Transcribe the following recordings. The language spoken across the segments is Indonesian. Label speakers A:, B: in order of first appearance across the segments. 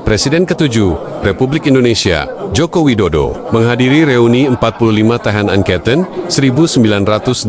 A: Presiden ke-7 Republik Indonesia, Joko Widodo, menghadiri reuni 45 Tahan Angkatan 1980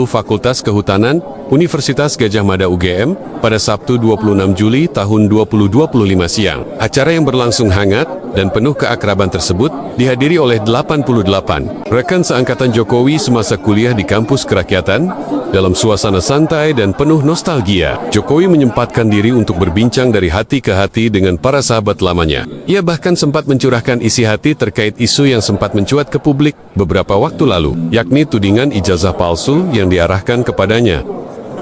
A: Fakultas Kehutanan Universitas Gadjah Mada UGM pada Sabtu 26 Juli tahun 2025 siang. Acara yang berlangsung hangat dan penuh keakraban tersebut dihadiri oleh 88 rekan seangkatan Jokowi semasa kuliah di kampus kerakyatan. Dalam suasana santai dan penuh nostalgia, Jokowi menyempatkan diri untuk berbincang dari hati ke hati dengan para sahabat lamanya. Ia bahkan sempat mencurahkan isi hati terkait isu yang sempat mencuat ke publik beberapa waktu lalu, yakni tudingan ijazah palsu yang diarahkan kepadanya.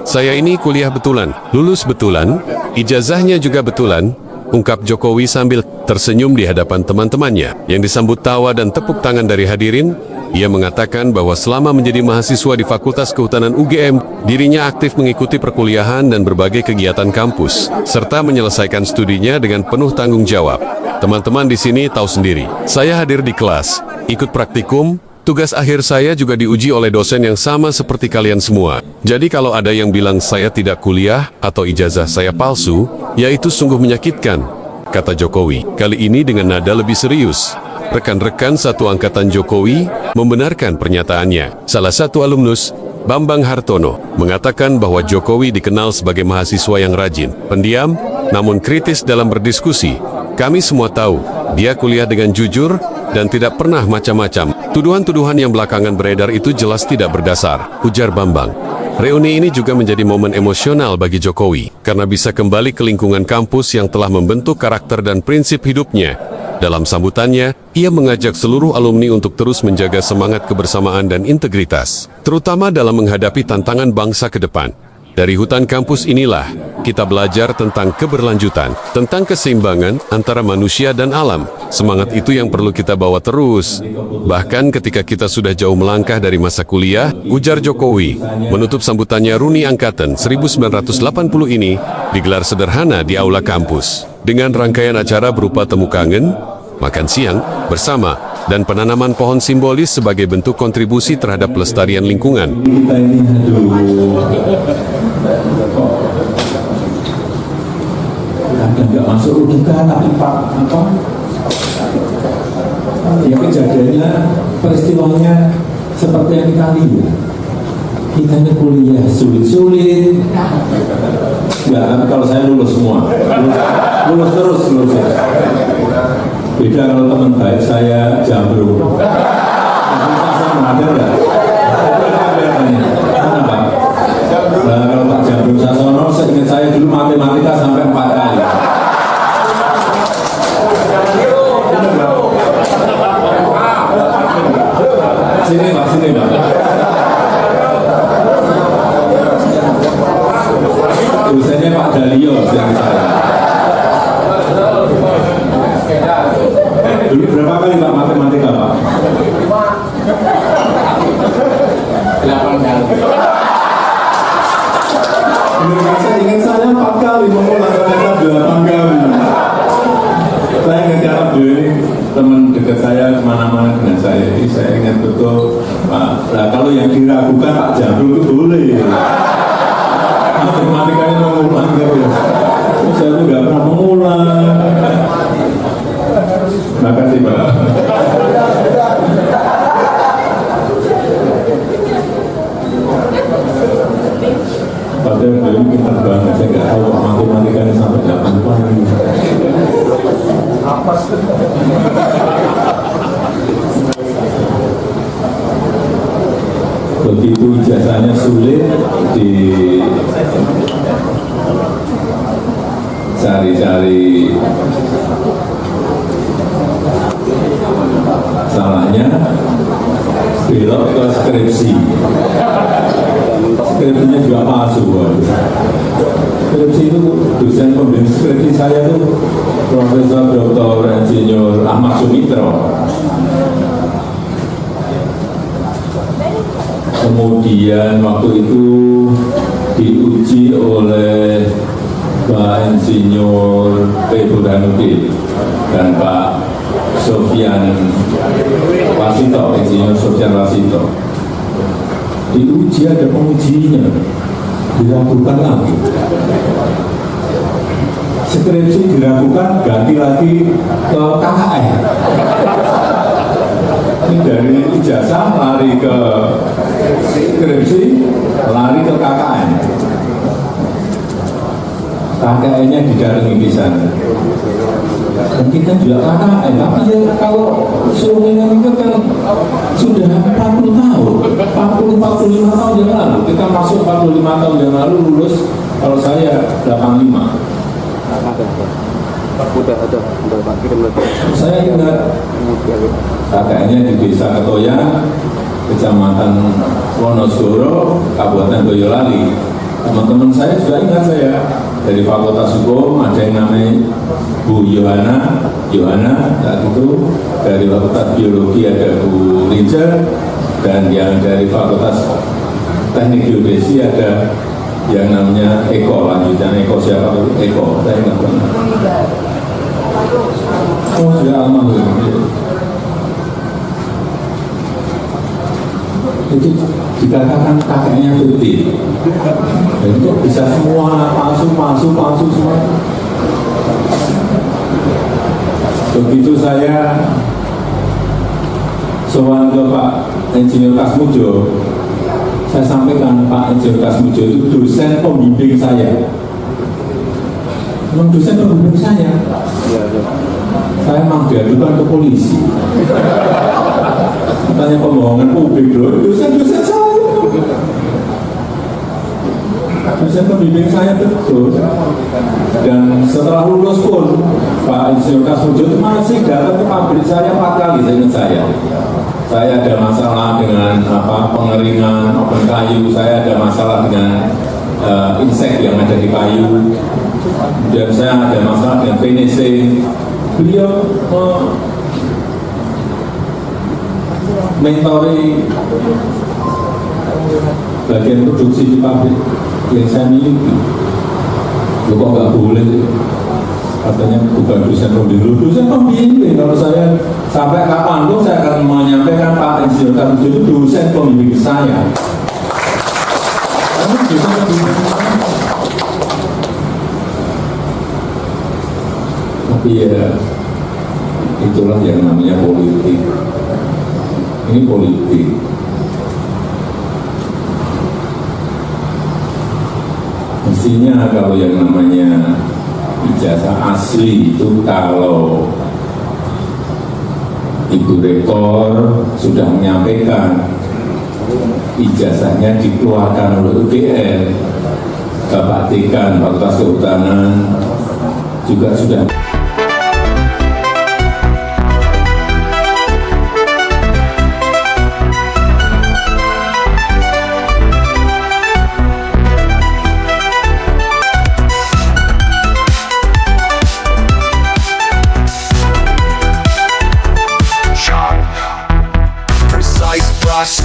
A: "Saya ini kuliah betulan, lulus betulan, ijazahnya juga betulan," ungkap Jokowi sambil tersenyum di hadapan teman-temannya. Yang disambut tawa dan tepuk tangan dari hadirin. Ia mengatakan bahwa selama menjadi mahasiswa di Fakultas Kehutanan UGM, dirinya aktif mengikuti perkuliahan dan berbagai kegiatan kampus, serta menyelesaikan studinya dengan penuh tanggung jawab. "Teman-teman di sini tahu sendiri, saya hadir di kelas, ikut praktikum, tugas akhir saya juga diuji oleh dosen yang sama seperti kalian semua. Jadi kalau ada yang bilang saya tidak kuliah atau ijazah saya palsu, ya itu sungguh menyakitkan," kata Jokowi. Kali ini dengan nada lebih serius. Rekan-rekan satu angkatan Jokowi membenarkan pernyataannya. Salah satu alumnus, Bambang Hartono, mengatakan bahwa Jokowi dikenal sebagai mahasiswa yang rajin, pendiam, namun kritis dalam berdiskusi. "Kami semua tahu, dia kuliah dengan jujur dan tidak pernah macam-macam. Tuduhan-tuduhan yang belakangan beredar itu jelas tidak berdasar," ujar Bambang. Reuni ini juga menjadi momen emosional bagi Jokowi, karena bisa kembali ke lingkungan kampus yang telah membentuk karakter dan prinsip hidupnya. Dalam sambutannya, ia mengajak seluruh alumni untuk terus menjaga semangat kebersamaan dan integritas, terutama dalam menghadapi tantangan bangsa ke depan. Dari hutan kampus inilah, kita belajar tentang keberlanjutan, tentang keseimbangan antara manusia dan alam. Semangat itu yang perlu kita bawa terus. Bahkan ketika kita sudah jauh melangkah dari masa kuliah, ujar Jokowi, menutup sambutannya reuni Angkatan 1980 ini, digelar sederhana di aula kampus. Dengan rangkaian acara berupa temu kangen, makan siang bersama, dan penanaman pohon simbolis sebagai bentuk kontribusi terhadap pelestarian lingkungan.
B: Nggak masuk logika, tapi ya kejadiannya, peristiwanya seperti yang kita lihat. Kita ini kuliah sulit-sulit. Ya, kalau saya lulus semua, lulus terus. Beda kalau teman baik saya Jambrung. Saya mengajar nggak? Kenapa? Nah, kalau Pak Jambrung Sasono, seingat saya dulu matematika sampai 4 kali. Sini Pak. Tulisannya Pak Dalio yang saya. Dulu berapa kali Pak matematika Pak? 8 kali. Ingat saya 4 kali, mengulang ternyata 8 kali. Saya ingat cara beli teman dekat saya kemana-mana dengan saya, jadi saya ingat betul Pak. Nah kalau yang diragukan Pak Jambrung itu boleh. Matematikanya mengulang terus. Saya itu nggak pernah mengulang. Terima kasih Pak. Padahal beliau pintar banget, saya nggak tahu matematikanya sampai 8 kali. Begitu ijazahnya sulit, cari-cari salahnya, belok ke skripsi. Skripsinya juga palsu. Skripsi itu dosen pembimbing skripsi saya itu Profesor Dr. Insinyur Ahmad Sumitro. Kemudian waktu itu diuji oleh Pak Insinyur P. Burhanuddin dan Pak Sofyan Wasito, Insinyur Sofyan Wasito. Diuji, ada pengujinya, diragukan lagi. skripsi diragukan ganti lagi ke KKN. Ini dari ijazah lari ke skripsi, lari ke KKN. KKN-nya didatangi di sana. Dan kita juga KKN, tapi ya kalau suruh ingat kan sudah 40 tahun, 45 tahun yang lalu. Kita masuk 45 tahun yang lalu, lulus kalau saya 85. Saya ingat KKN-nya di Desa Ketoyan, Kecamatan Wonosoro, Kabupaten Boyolali. Teman-teman saya juga ingat saya dari Fakultas Hukum, ada yang namanya Bu Yohana saat itu, dari Fakultas Biologi ada Bu Linzer, dan yang dari Fakultas Teknik Geodesi ada yang namanya Eko, lanjutan Eko siapa itu? Eko, saya ingat benar. Oh, sudah almarhum. Itu dikatakan kakeknya putih. Dan itu bisa semua palsu semua. Begitu saya soal ke Pak Insinyur Kasmujo, saya sampaikan Pak Insinyur Kasmujo itu dosen pembimbing saya. Memang dosen pembimbing saya. Saya memang diadukan ke polisi. Katanya pembohongan publik loh, dosen-dosen saya. Dosen pembimbing saya betul. Dan setelah lulus pun Pak Insinyur Kasmujo itu masih datang ke pabrik saya 4 kali, seingat saya. Saya ada masalah dengan pengeringan open kayu, saya ada masalah dengan insek yang ada di kayu, dan saya ada masalah dengan finishing. Beliau mentori bagian produksi di pabrik yang saya miliki. Loh, kok nggak boleh? Katanya bukan dosen pembimbing. Dosen pembimbing, kalau saya sampai kapanpun saya akan menyampaikan Pak Insinyur Kasmujo itu dosen pembimbing saya. Karena dosen pembimbing saya. Tapi ya itulah yang namanya politik. Ini politik. Mestinya kalau yang namanya ijazah asli itu kalau Ibu Rektor sudah menyampaikan ijazahnya dikeluarkan oleh UGM, Bapak Dekan Fakultas Kehutanan juga sudah.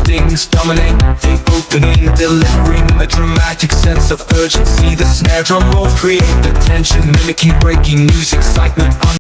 C: Things dominate the opening, delivering a dramatic sense of urgency. The snare drum roll create the tension, mimicking breaking news, excitement.